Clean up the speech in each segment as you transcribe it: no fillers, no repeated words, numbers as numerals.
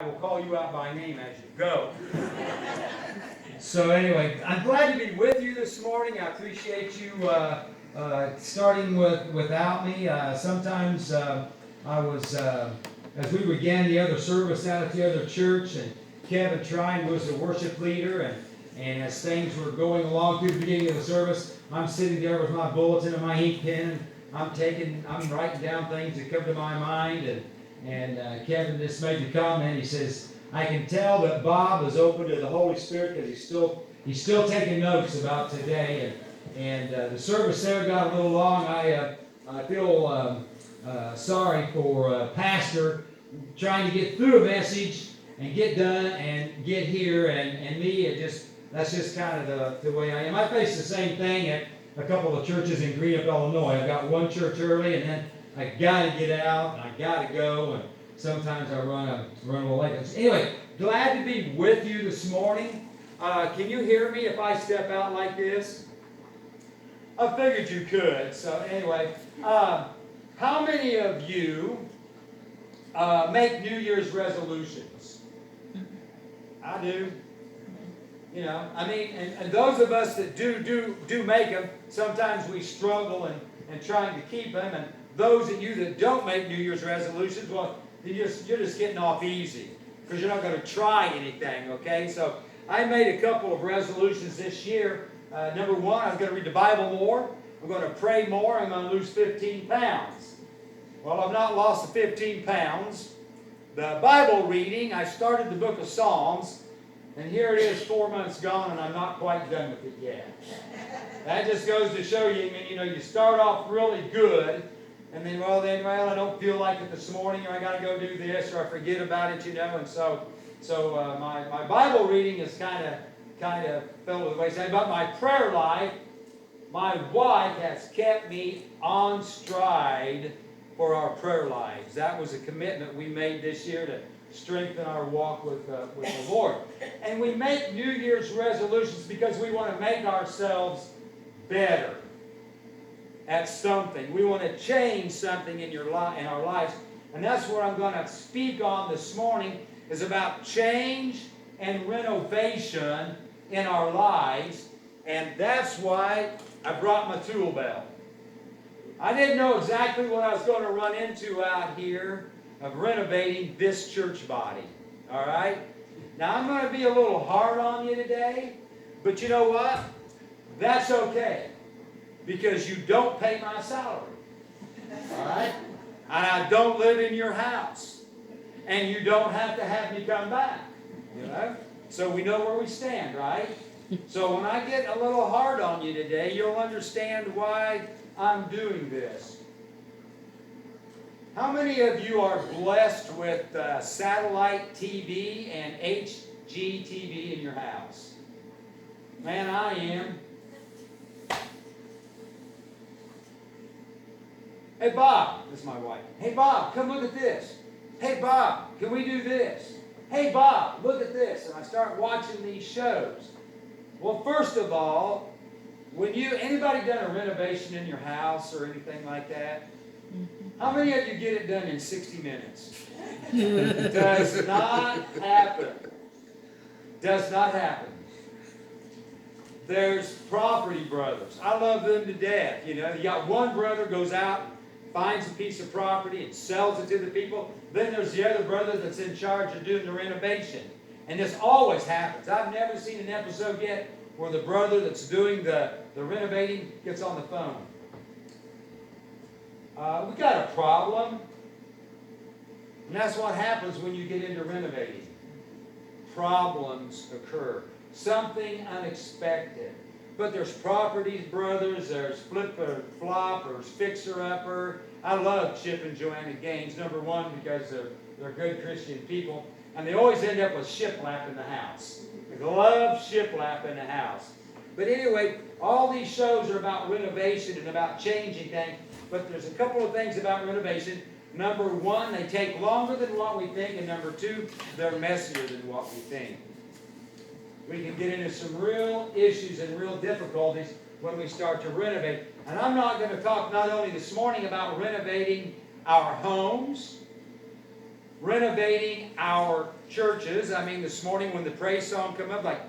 will call you out by name as you go. So anyway, I'm glad to be with you this morning. I appreciate you starting without me. Sometimes I was, as we began the other service out at the other church, and Kevin Trine was the worship leader, and as things were going along through the beginning of the service, I'm sitting there with my bulletin and my ink pen, and I'm writing down things that come to my mind, and Kevin just made the comment. He says, I can tell that Bob is open to the Holy Spirit because he's still taking notes about today, and the service there got a little long. I feel sorry for Pastor trying to get through a message and get done and get here, and me, that's just kind of the way I am. I face the same thing at a couple of churches in Greenup, Illinois. I've got one church early, and then I got to get out, and I got to go, and sometimes I run a little late. Anyway, glad to be with you this morning. Can you hear me if I step out like this? I figured you could. So anyway, how many of you make New Year's resolutions? I do. You know, I mean, and those of us that do make them, sometimes we struggle in trying to keep them. And those of you that don't make New Year's resolutions, well, you're just getting off easy because you're not going to try anything, okay? So I made a couple of resolutions this year. Number one, I'm going to read the Bible more. I'm going to pray more. I'm going to lose 15 pounds. Well, I've not lost the 15 pounds. The Bible reading, I started the book of Psalms, and here it is 4 months gone, and I'm not quite done with it yet. That just goes to show you, I mean, you know, you start off really good, and then, well, I don't feel like it this morning, or I got to go do this, or I forget about it, you know. And so my Bible reading is kind of fell to the wayside. But my prayer life, my wife has kept me on stride for our prayer lives. That was a commitment we made this year to strengthen our walk with the Lord. And we make New Year's resolutions because we want to make ourselves better at something. We want to change something in our lives. And that's what I'm going to speak on this morning, is about change and renovation in our lives. And that's why I brought my tool belt. I didn't know exactly what I was going to run into out here of renovating this church body. All right? Now, I'm going to be a little hard on you today, but you know what? That's okay, because you don't pay my salary. All right? And I don't live in your house. And you don't have to have me come back. You know? So we know where we stand, right? So when I get a little hard on you today, you'll understand why I'm doing this. How many of you are blessed with satellite TV and HGTV in your house? Man, I am. Hey, Bob, this is my wife. Hey, Bob, come look at this. Hey, Bob, can we do this? Hey, Bob, look at this. And I start watching these shows. Well, first of all, anybody done a renovation in your house or anything like that? How many of you get it done in 60 minutes? Does not happen. Does not happen. There's property brothers. I love them to death. You know, you got one brother goes out, finds a piece of property and sells it to the people. Then there's the other brother that's in charge of doing the renovation. And this always happens. I've never seen an episode yet where the brother that's doing the renovating gets on the phone. We got a problem. And that's what happens when you get into renovating. Problems occur. Something unexpected. But there's properties brothers, there's flip or flop, there's fixer-upper. I love Chip and Joanna Gaines, number one, because they're good Christian people. And they always end up with shiplap in the house. They love shiplap in the house. But anyway, all these shows are about renovation and about changing things. But there's a couple of things about renovation. Number one, they take longer than what we think. And number two, they're messier than what we think. We can get into some real issues and real difficulties when we start to renovate. And I'm not going to talk not only this morning about renovating our homes, renovating our churches. I mean, this morning when the praise song come up, like,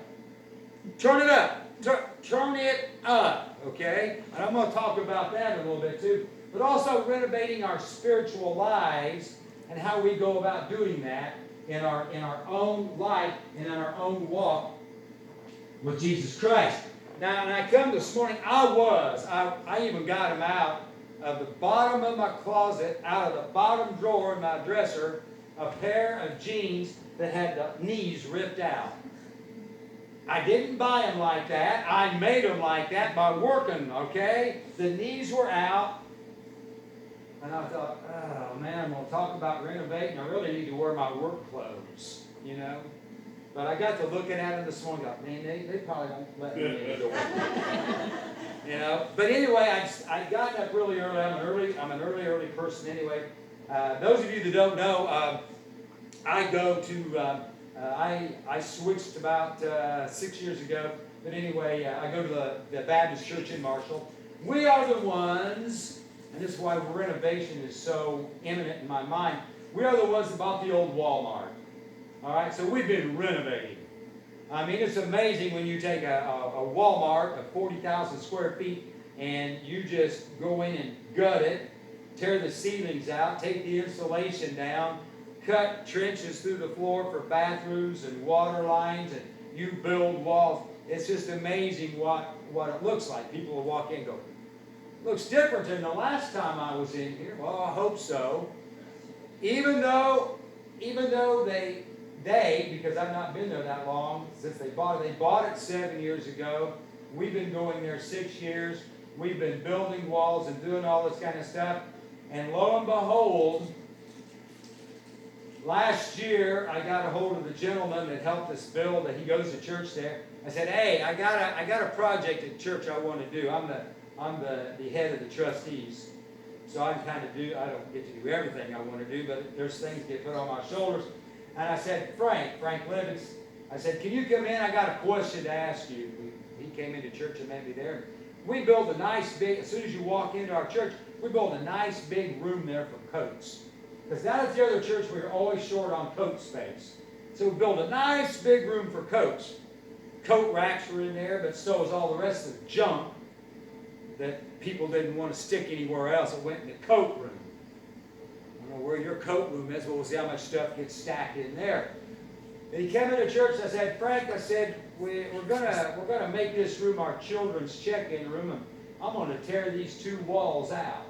turn it up. Turn it up, okay? And I'm going to talk about that a little bit too. But also renovating our spiritual lives and how we go about doing that in our own life and in our own walk with Jesus Christ. Now, when I come this morning, I even got them out of the bottom of my closet, out of the bottom drawer in my dresser, a pair of jeans that had the knees ripped out. I didn't buy them like that. I made them like that by working, okay? The knees were out. And I thought, oh man, I'm going to talk about renovating. I really need to wear my work clothes, you know? But I got to looking at them this morning, like, man, they probably won't let me in the door. You know? But anyway, I got up really early. I'm an early person anyway. Those of you that don't know, I go to... I switched about 6 years ago, but anyway, I go to the Baptist Church in Marshall. We are the ones, and this is why renovation is so imminent in my mind, we are the ones that bought the old Walmart. All right, so we've been renovating. I mean, it's amazing when you take a Walmart of 40,000 square feet and you just go in and gut it, tear the ceilings out, take the insulation down, cut trenches through the floor for bathrooms and water lines, and you build walls. It's just amazing what it looks like. People will walk in and go, looks different than the last time I was in here. Well, I hope so. Even though they, because I've not been there that long since they bought it 7 years ago. We've been going there 6 years. We've been building walls and doing all this kind of stuff. And lo and behold, last year, I got a hold of the gentleman that helped us build, and he goes to church there. I said, hey, I got a project at church I want to do. I'm the head of the trustees. So I don't get to do everything I want to do, but there's things that get put on my shoulders. And I said, Frank Livings, I said, can you come in? I got a question to ask you. He came into church and met me there. We built a nice big, as soon as you walk into our church, we built a nice big room there for coats. Because down at the other church, we were always short on coat space. So we built a nice big room for coats. Coat racks were in there, but so was all the rest of the junk that people didn't want to stick anywhere else. It went in the coat room. I don't know where your coat room is, but we'll see how much stuff gets stacked in there. And he came into church, and I said, Frank, we're gonna make this room our children's check-in room, and I'm going to tear these 2 walls out.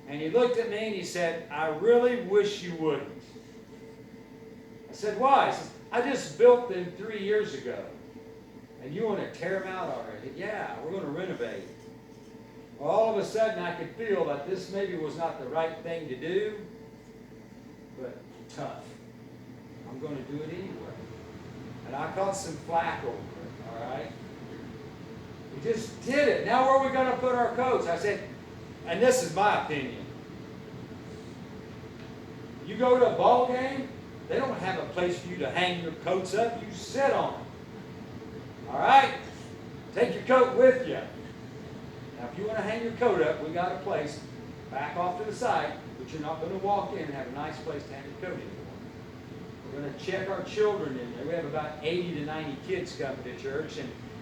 And he looked at me and he said, I really wish you wouldn't. I said, why? He says, I just built them 3 years ago. And you want to tear them out already? Yeah, we're going to renovate. Well, all of a sudden I could feel that this maybe was not the right thing to do, but tough. I'm going to do it anyway. And I caught some flack over it, all right? We just did it. Now where are we going to put our coats? I said, and this is my opinion. You go to a ball game, they don't have a place for you to hang your coats up. You sit on them. All right? Take your coat with you. Now, if you want to hang your coat up, we got a place back off to the side, but you're not going to walk in and have a nice place to hang your coat in. We're going to check our children in there. We have about 80 to 90 kids coming to church,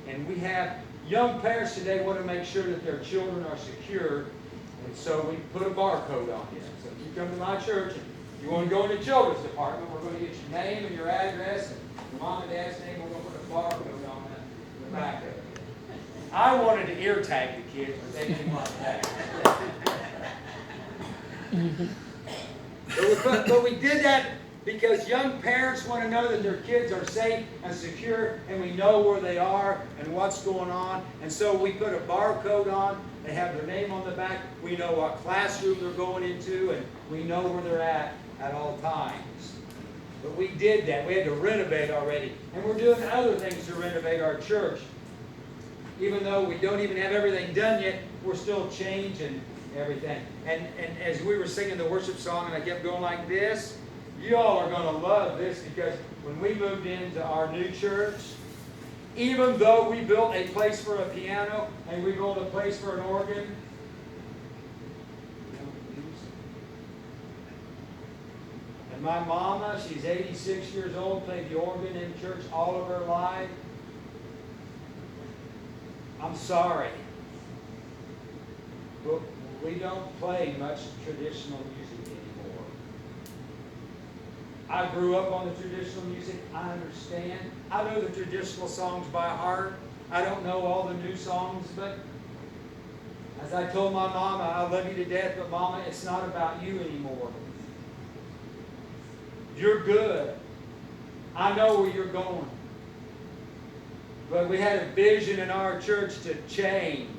and we have young parents today want to make sure that their children are secure. And so we put a barcode on you. So if you come to my church and you want to go in the children's department, we're going to get your name and your address and your mom and dad's name. We're going to put a barcode on the back of it. I wanted to ear tag the kids, but they didn't want that. But we did that because young parents want to know that their kids are safe and secure, and we know where they are and what's going on. And so we put a barcode on. They have their name on the back. We know what classroom they're going into, and we know where they're at all times. But we did that. We had to renovate already. And we're doing other things to renovate our church. Even though we don't even have everything done yet, we're still changing everything. And as we were singing the worship song, and I kept going like this, you all are going to love this, because when we moved into our new church, even though we built a place for a piano and we built a place for an organ, And my mama, she's 86 years old, played the organ in church all of her life. I'm sorry, but we don't play much traditional music anymore. I grew up on the traditional music. I understand. I know the traditional songs by heart. I don't know all the new songs, but as I told my mama, I love you to death, but mama, it's not about you anymore. You're good. I know where you're going. But we had a vision in our church to change,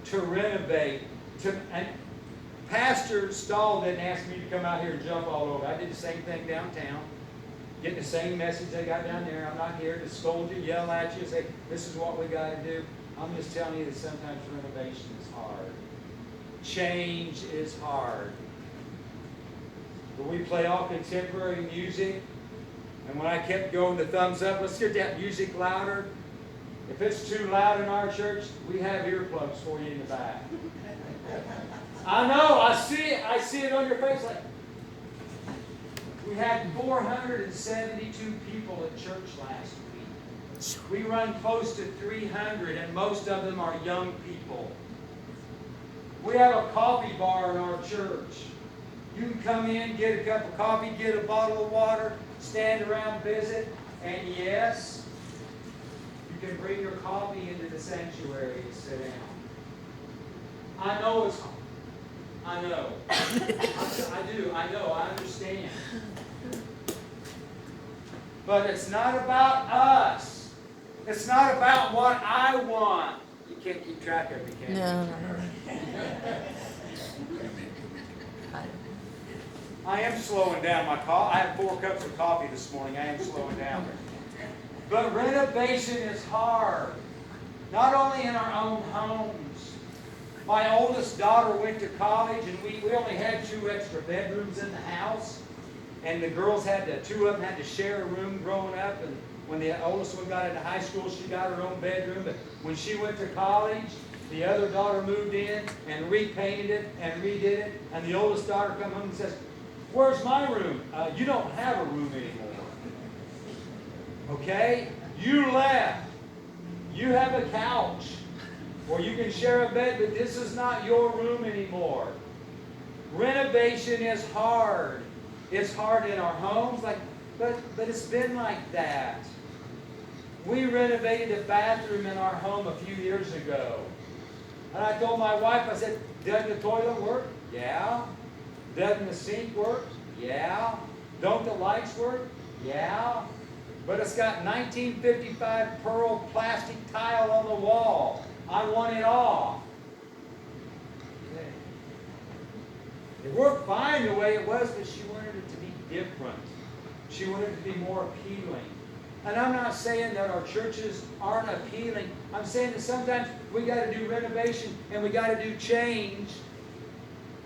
to renovate. And Pastor Stahl didn't ask me to come out here and jump all over. I did the same thing downtown. Getting the same message they got down there. I'm not here to scold you, yell at you, say, this is what we got to do. I'm just telling you that sometimes renovation is hard. Change is hard. But we play all contemporary music. And when I kept going the thumbs up, let's get that music louder. If it's too loud in our church, we have earplugs for you in the back. I know, I see it on your face. Like, we had 472 people at church last week. We run close to 300, and most of them are young people. We have a coffee bar in our church. You can come in, get a cup of coffee, get a bottle of water, stand around, visit, and yes, you can bring your coffee into the sanctuary and sit down. I know it's hard. I know. I do. I know. I understand. But it's not about us. It's not about what I want. You can't keep track of it, can you? No. I am slowing down my coffee. I had 4 cups of coffee this morning. I am slowing down. But renovation is hard. Not only in our own homes. My oldest daughter went to college, and we only had 2 extra bedrooms in the house. And the girls had 2 of them had to share a room growing up. And when the oldest one got into high school, she got her own bedroom. But when she went to college, the other daughter moved in and repainted it and redid it. And the oldest daughter comes home and says, "Where's my room?" You don't have a room anymore. Okay? You left. You have a couch. Or you can share a bed, but this is not your room anymore. Renovation is hard. It's hard in our homes, but it's been like that. We renovated a bathroom in our home a few years ago. And I told my wife, I said, "Doesn't the toilet work?" "Yeah." "Doesn't the sink work?" "Yeah." "Don't the lights work?" "Yeah." "But it's got 1955 pearl plastic tile on the wall. I want it off." Okay. It worked fine the way it was, but she wanted it to be different. She wanted it to be more appealing. And I'm not saying that our churches aren't appealing. I'm saying that sometimes we got to do renovation and we got to do change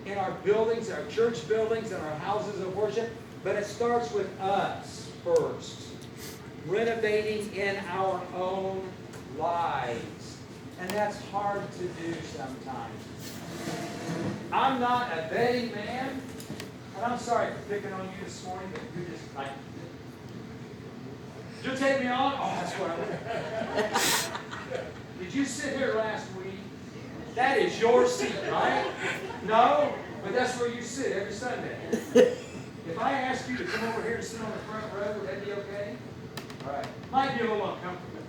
in our buildings, our church buildings, and our houses of worship. But it starts with us first. Renovating in our own lives. And that's hard to do sometimes. I'm not a betting man, and I'm sorry for picking on you this morning, but you're just like, did you take me on? Oh, that's what I want. Did you sit here last week? That is your seat, right? No, but that's where you sit every Sunday. If I ask you to come over here and sit on the front row, would that be okay? All right. Might be a little uncomfortable.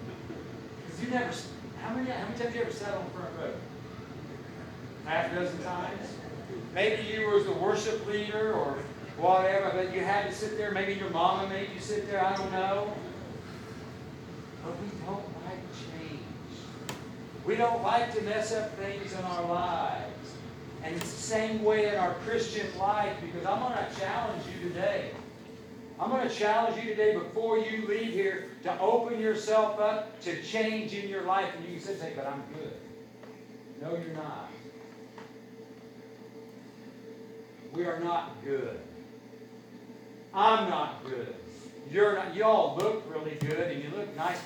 Because you never, how many times have you ever sat on the front row? Half a dozen times? Maybe you were the worship leader or whatever, but you had to sit there. Maybe your mama made you sit there. I don't know. But we don't like change. We don't like to mess up things in our lives. And it's the same way in our Christian life, because I'm going to challenge you today. I'm going to challenge you today before you leave here to open yourself up to change in your life. And you can say, "But I'm good." No, you're not. We are not good. I'm not good. You're not. You all look really good and you look nice,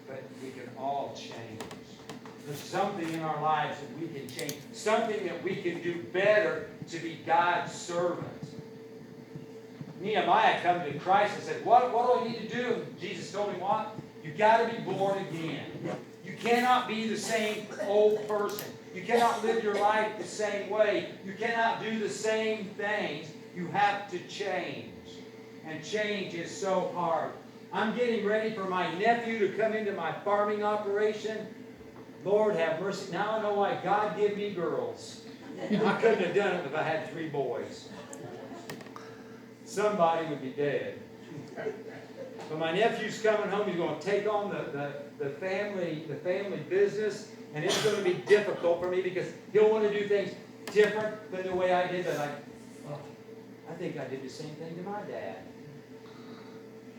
but we can all change. There's something in our lives that we can change. Something that we can do better to be God's servant. Nehemiah come to Christ and said, what do I need to do? And Jesus told him what? You got to be born again. You cannot be the same old person. You cannot live your life the same way. You cannot do the same things. You have to change. And change is so hard. I'm getting ready for my nephew to come into my farming operation. Lord have mercy. Now I know why God gave me girls. I couldn't have done it if I had 3 boys. Somebody would be dead. But my nephew's coming home. He's going to take on the family business, and it's going to be difficult for me because he'll want to do things different than the way I did. But I think I did the same thing to my dad.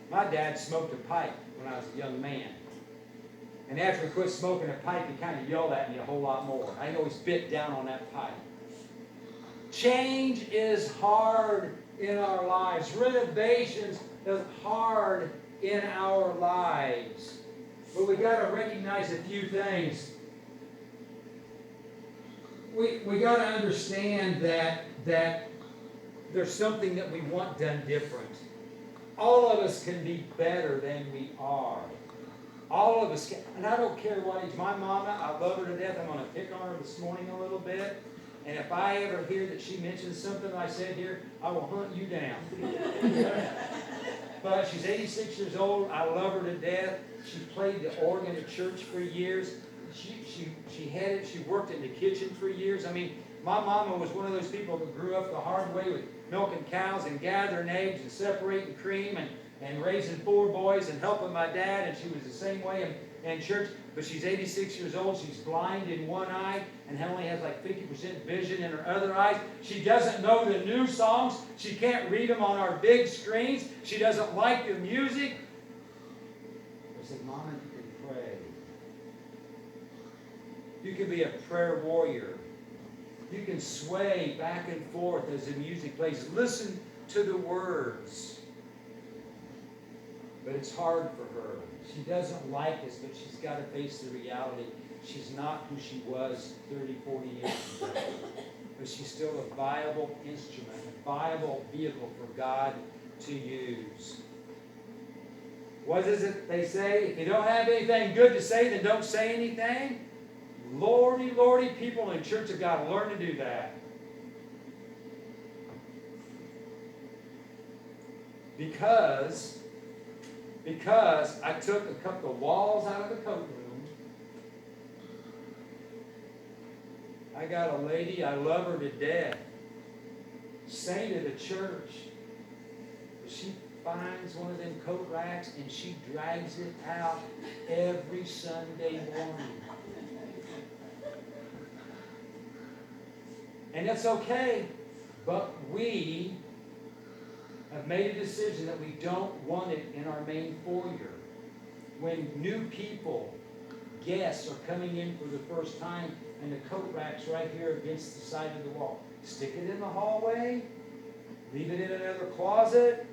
My dad smoked a pipe when I was a young man. And after he quit smoking a pipe, he kind of yelled at me a whole lot more. I always bit down on that pipe. Change is hard in our lives. Renovations is hard in our lives. But we've got to recognize a few things. We got to understand that there's something that we want done different. All of us can be better than we are. All of us can. And I don't care what age. My mama, I love her to death. I'm going to pick on her this morning a little bit. And if I ever hear that she mentions something I said here, I will hunt you down. But she's 86 years old. I love her to death. She played the organ at church for years. She worked in the kitchen for years. I mean, my mama was one of those people that grew up the hard way with milking cows and gathering eggs and separating cream and raising 4 boys and helping my dad. And she was the same way in church. But she's 86 years old. She's blind in one eye and only has like 50% vision in her other eye. She doesn't know the new songs. She can't read them on our big screens. She doesn't like the music. I said, Mama, you can pray. You can be a prayer warrior. You can sway back and forth as the music plays. Listen to the words. But it's hard for her. She doesn't like us, but she's got to face the reality. She's not who she was 30, 40 years ago. But she's still a viable instrument, a viable vehicle for God to use. What is it they say? If you don't have anything good to say, then don't say anything. Lordy, Lordy, people in church have got to learn to do that. Because I took a couple of walls out of the coat room. I got a lady, I love her to death, saint of the church. She finds one of them coat racks and she drags it out every Sunday morning. And that's okay, but we have made a decision that we don't want it in our main foyer. When new people, guests, are coming in for the first time and the coat rack's right here against the side of the wall, stick it in the hallway, leave it in another closet,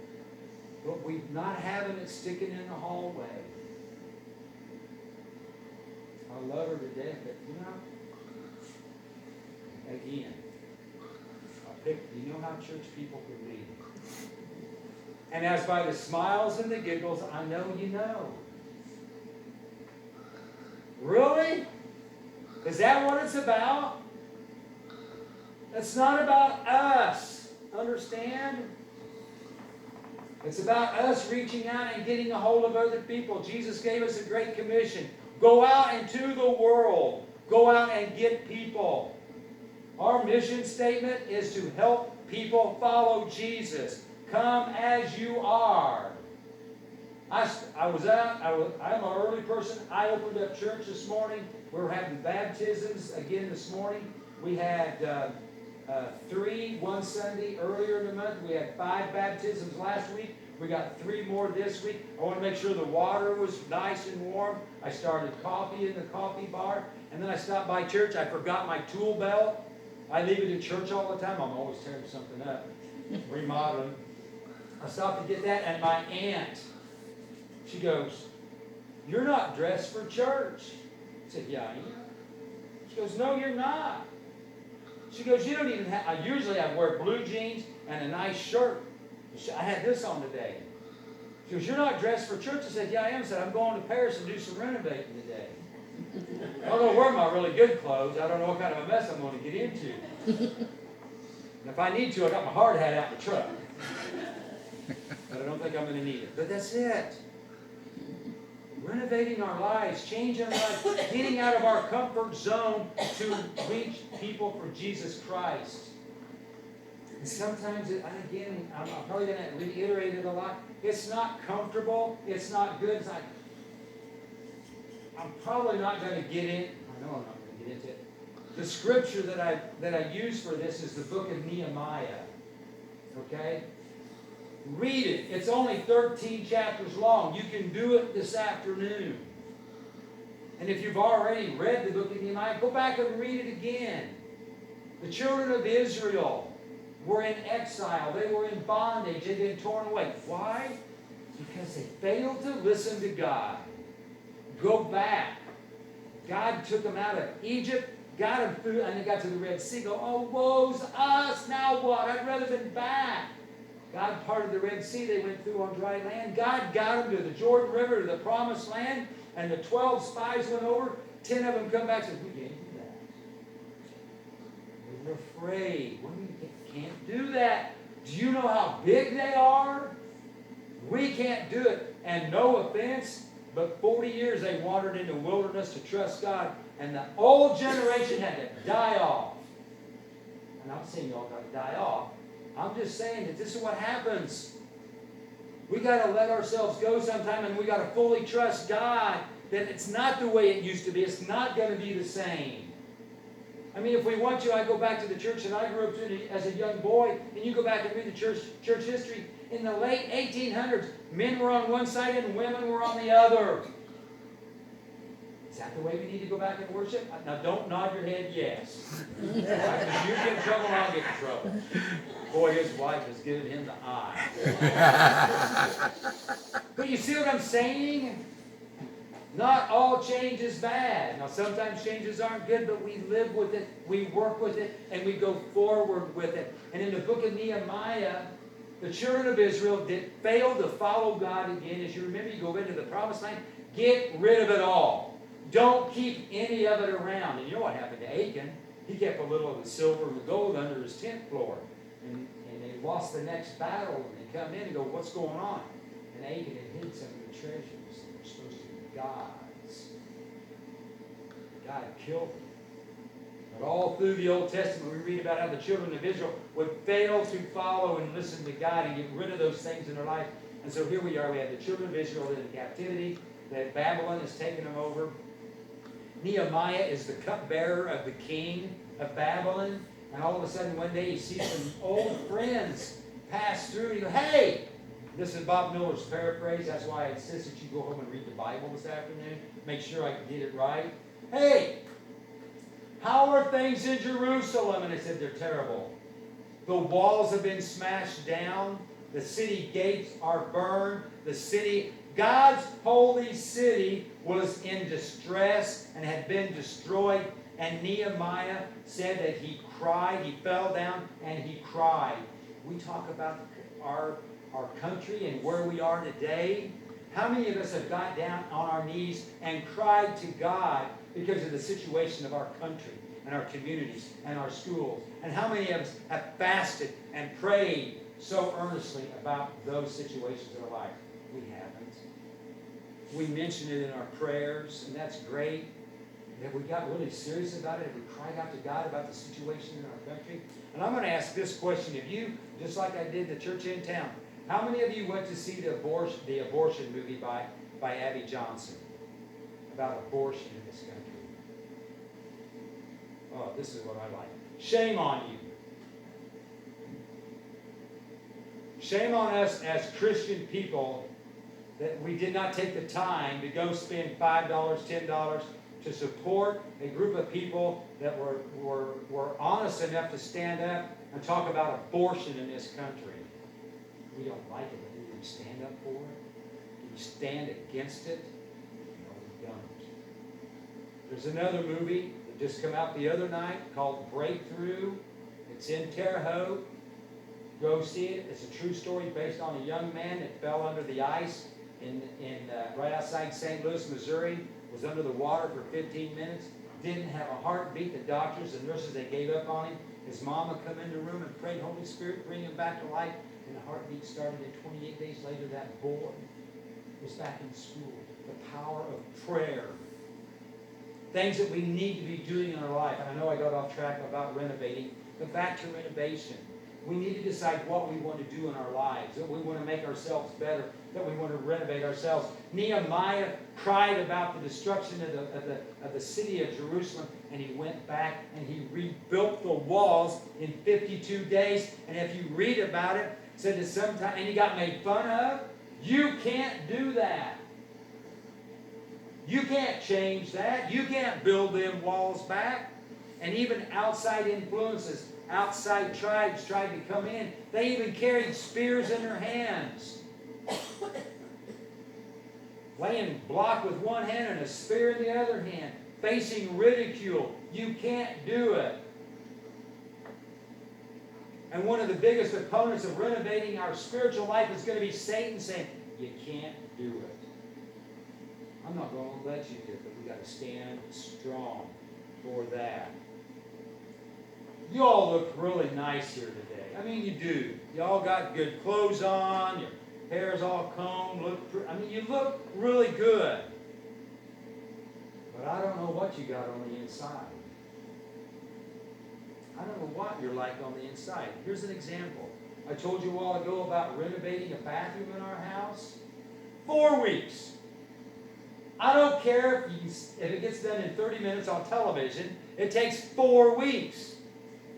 but we're not having it sticking in the hallway. I love her to death, but again, you know how church people can be. And as by the smiles and the giggles, I know you know. Really? Is that what it's about? It's not about us. Understand? It's about us reaching out and getting a hold of other people. Jesus gave us a great commission. Go out into the world. Go out and get people. Our mission statement is to help people follow Jesus. Come as you are. I'm an early person. I opened up church this morning. We were having baptisms again this morning. We had 3 one Sunday earlier in the month. We had 5 baptisms last week. We got 3 more this week. I want to make sure the water was nice and warm. I started coffee in the coffee bar. And then I stopped by church. I forgot my tool belt. I leave it in church all the time. I'm always tearing something up, remodeling. I stopped to get that, and my aunt, she goes, "You're not dressed for church." I said, "Yeah, I am." She goes, "No, you're not." She goes, "You don't even have," I wear blue jeans and a nice shirt. I had this on today. She goes, you're not dressed for church? I said, yeah, I am. I said, I'm going to Paris and do some renovating today. I don't know where my really good clothes. I don't know what kind of a mess I'm going to get into. And if I need to, I got my hard hat out in the truck. But I don't think I'm going to need it. But that's it. Renovating our lives, changing our lives, getting out of our comfort zone to reach people for Jesus Christ. And sometimes, again, I'm probably going to reiterate it a lot. It's not comfortable. It's not good. It's not, I'm probably not going to get in. I know I'm not going to get into it. The scripture that I use for this is the book of Nehemiah. Okay? Read it. It's only 13 chapters long. You can do it this afternoon. And if you've already read the book of Nehemiah, go back and read it again. The children of Israel were in exile. They were in bondage. They'd been torn away. Why? Because they failed to listen to God. Go back. God took them out of Egypt, got them through, and they got to the Red Sea. Go, oh, woe's us. Now what? I'd rather been back. God parted the Red Sea. They went through on dry land. God got them to the Jordan River, to the Promised Land, and the 12 spies went over. 10 of them come back and said, we can't do that. They were afraid. We can't do that. Do you know how big they are? We can't do it. And no offense, but 40 years they wandered into the wilderness to trust God, and the old generation had to die off. And I'm saying y'all got to die off. I'm just saying that this is what happens. We got to let ourselves go sometime, and we got to fully trust God that it's not the way it used to be. It's not going to be the same. I mean, if we want to, I go back to the church that I grew up in as a young boy, and you go back and read the church history. In the late 1800s, men were on one side and women were on the other. Is that the way we need to go back and worship? Now, don't nod your head yes. Right? If you get in trouble, I'll get in trouble. Boy, his wife has given him the eye. But you see what I'm saying? Not all change is bad. Now, sometimes changes aren't good, but we live with it, we work with it, and we go forward with it. And in the book of Nehemiah, the children of Israel failed to follow God again. As you remember, you go into the Promised Land, get rid of it all. Don't keep any of it around. And you know what happened to Achan? He kept a little of the silver and the gold under his tent floor. And they lost the next battle, and they come in and go, what's going on? And Achan had hid some of the treasures that were supposed to be God's. God killed them. But all through the Old Testament, we read about how the children of Israel would fail to follow and listen to God and get rid of those things in their life. And so here we are. We have the children of Israel in captivity. That Babylon has taken them over. Nehemiah is the cupbearer of the king of Babylon. And all of a sudden, one day, you see some old friends pass through. And you go, hey! This is Bob Miller's paraphrase. That's why I insist that you go home and read the Bible this afternoon. Make sure I get it right. Hey! How are things in Jerusalem? And I said, they're terrible. The walls have been smashed down. The city gates are burned. The city, God's holy city, was in distress and had been destroyed. And Nehemiah said that he cried. He fell down and he cried. We talk about our country and where we are today. How many of us have got down on our knees and cried to God because of the situation of our country and our communities and our schools? And how many of us have fasted and prayed so earnestly about those situations in our life? We haven't. We mention it in our prayers, and that's great. Have we got really serious about it? Have we cried out to God about the situation in our country? And I'm going to ask this question of you, just like I did the church in town. How many of you went to see the abortion movie by Abby Johnson about abortion in this country? Oh, this is what I like. Shame on you. Shame on us as Christian people that we did not take the time to go spend $5, $10 to support a group of people that were honest enough to stand up and talk about abortion in this country. We don't like it, but do we stand up for it? Do we stand against it? No, we don't. There's another movie that just came out the other night called Breakthrough. It's in Terre Haute. Go see it. It's a true story based on a young man that fell under the ice right outside St. Louis, Missouri. Was under the water for 15 minutes. Didn't have a heartbeat. The doctors and nurses, they gave up on him. His mama come in the room and prayed, Holy Spirit, bring him back to life. And the heartbeat started. And 28 days later, that boy was back in school. The power of prayer. Things that we need to be doing in our life. And I know I got off track about renovating, but back to renovation. We need to decide what we want to do in our lives, that we want to make ourselves better, that we want to renovate ourselves. Nehemiah cried about the destruction of the city of Jerusalem, and he went back and he rebuilt the walls in 52 days. And if you read about it, said that sometime, and he got made fun of. You can't do that. You can't change that. You can't build them walls back. And even outside influences, outside tribes tried to come in. They even carried spears in their hands. Laying block with one hand and a spear in the other hand. Facing ridicule. You can't do it. And one of the biggest opponents of renovating our spiritual life is going to be Satan saying, you can't do it. I'm not going to let you do it, but we got to stand strong for that. You all look really nice here today. I mean, you do. You all got good clothes on. Your hair's all combed. You look really good. But I don't know what you got on the inside. I don't know what you're like on the inside. Here's an example. I told you a while ago about renovating a bathroom in our house. 4 weeks. I don't care if it gets done in 30 minutes on television. It takes 4 weeks.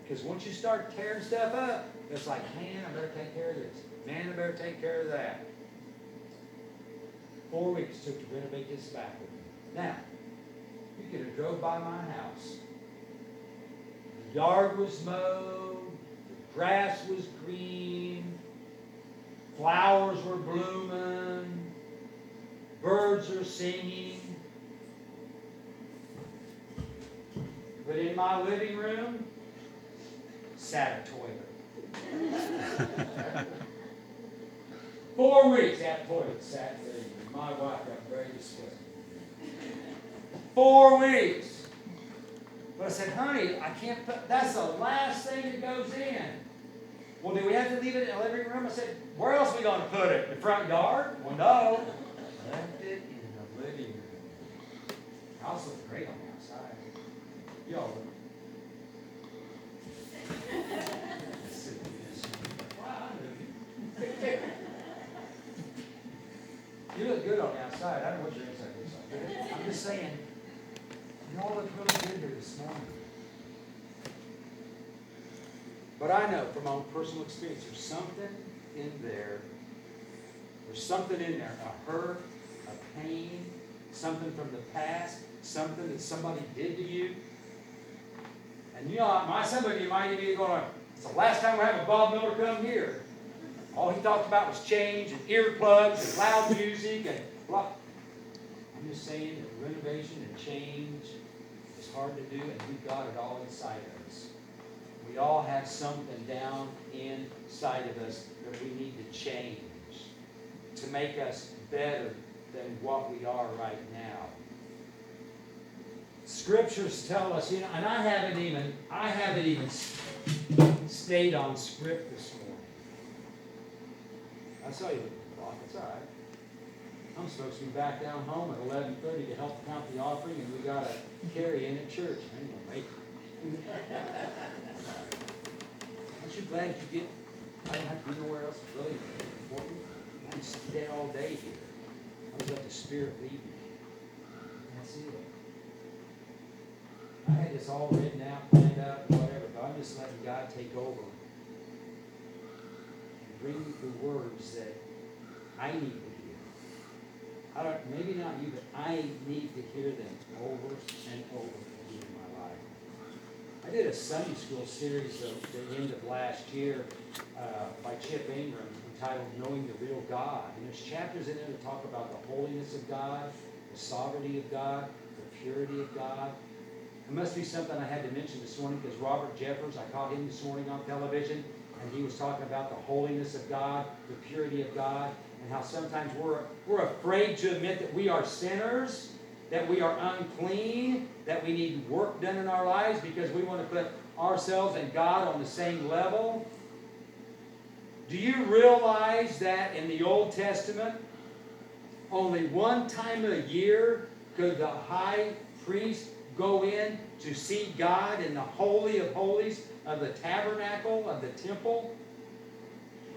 Because once you start tearing stuff up, it's like, man, I better take care of this. Man, I better take care of that. 4 weeks took to renovate this bathroom. Now, you could have drove by my house. The yard was mowed. The grass was green. Flowers were blooming. Birds are singing. But in my living room, sat a toilet. 4 weeks that toilet sat there. My wife got very disgusted. 4 weeks. But I said, honey, I can't put, that's the last thing that goes in. Well, do we have to leave it in the living room? I said, where else are we going to put it? In the front yard? Well, no. Left it in the living room. House looks great on the outside. Y'all look. You look good on the outside. I don't know what your inside looks like. I'm just saying, you all look really good here this morning. But I know from my own personal experience, there's something in there. There's something in there, a hurt, a pain, something from the past, something that somebody did to you. And you know, some of you might be going, it's the last time we're having Bob Miller come here. All he talked about was change and earplugs and loud music and blah. I'm just saying that renovation and change is hard to do, and we've got it all inside of us. We all have something down inside of us that we need to change to make us better than what we are right now. Scriptures tell us, you know, and I haven't even stayed on script this morning. I saw you looking at the clock. It's all right. I'm supposed to be back down home at 11:30 to help count the offering, and we got a carry in at church. I ain't gonna make it. Aren't you glad you get? I don't have to be nowhere else really important. I can stay all day here. I just let the Spirit lead me. That's it. I had this all written out, planned out, whatever, but I'm just letting God take over and bring the words that I need to hear. Maybe not you, but I need to hear them over and over again in my life. I did a Sunday school series at the end of last year by Chip Ingram entitled Knowing the Real God. And there's chapters in there that talk about the holiness of God, the sovereignty of God, the purity of God. It must be something I had to mention this morning because Robert Jeffers, I caught him this morning on television. And he was talking about the holiness of God, the purity of God, and how sometimes we're afraid to admit that we are sinners, that we are unclean, that we need work done in our lives because we want to put ourselves and God on the same level. Do you realize that in the Old Testament, only one time a year could the high priest go in to see God in the Holy of Holies of the tabernacle, of the temple?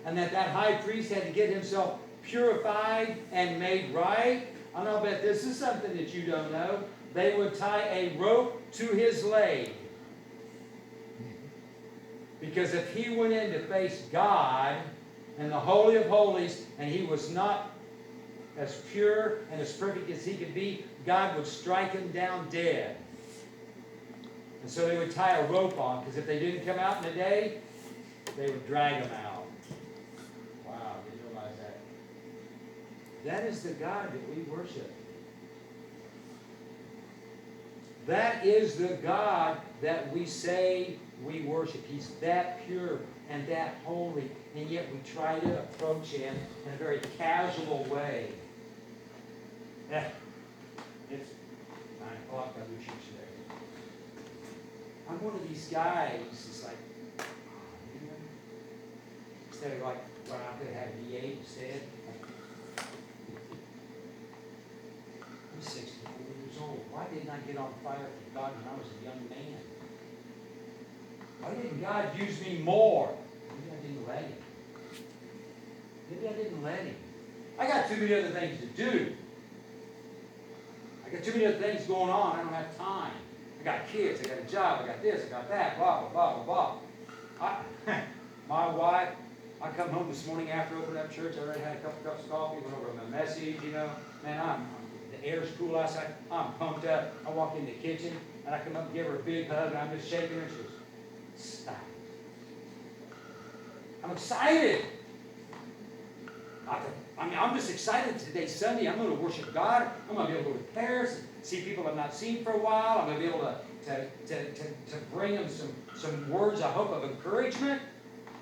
And that high priest had to get himself purified and made right? And I'll bet this is something that you don't know. They would tie a rope to his leg. Because if he went in to face God in the Holy of Holies and he was not as pure and as perfect as he could be, God would strike him down dead. And so they would tie a rope on, because if they didn't come out in a day, they would drag him out. Wow, did you realize that? That is the God that we worship. That is the God that we say we worship. He's that pure and that holy, and yet we try to approach him in a very casual way. It's 9 o'clock, I wish you today. I'm one of these guys, it's like, instead of like, well, I could have V8 instead. I'm 64 years old. Why didn't I get on fire for God when I was a young man? Why didn't God use me more? Maybe I didn't let him. Maybe I didn't let him. I got too many other things to do. I got too many other things going on. I don't have time. I got kids. I got a job. I got this. I got that. Blah, blah, blah, blah, blah. My wife, I come home this morning after opening up church. I already had a couple cups of coffee. Went over my message, you know. Man, the air's cool outside. I'm pumped up. I walk in the kitchen, and I come up and give her a big hug, and I'm just shaking her. She goes, stop. I'm excited. I'm just excited. Today's Sunday. I'm going to worship God. I'm going to be able to go to Paris and see people I've not seen for a while. I'm going to be able to bring them some words, I hope, of encouragement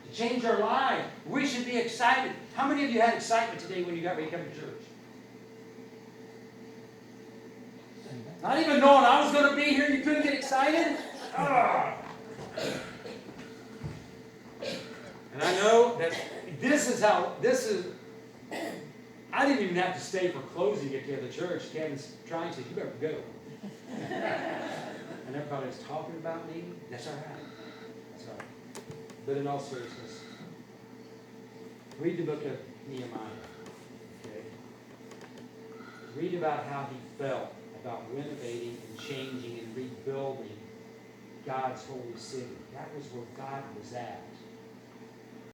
to change their lives. We should be excited. How many of you had excitement today when you got ready to come to church? Not even knowing I was going to be here, you couldn't get excited? Ah. And I know that I didn't even have to stay for closing at the other church. Kevin's trying to say, you better go. And everybody's talking about me. That's all right. That's all right. But in all seriousness, read the book of Nehemiah. Okay? Read about how he felt about renovating and changing and rebuilding God's holy city. That was where God was at.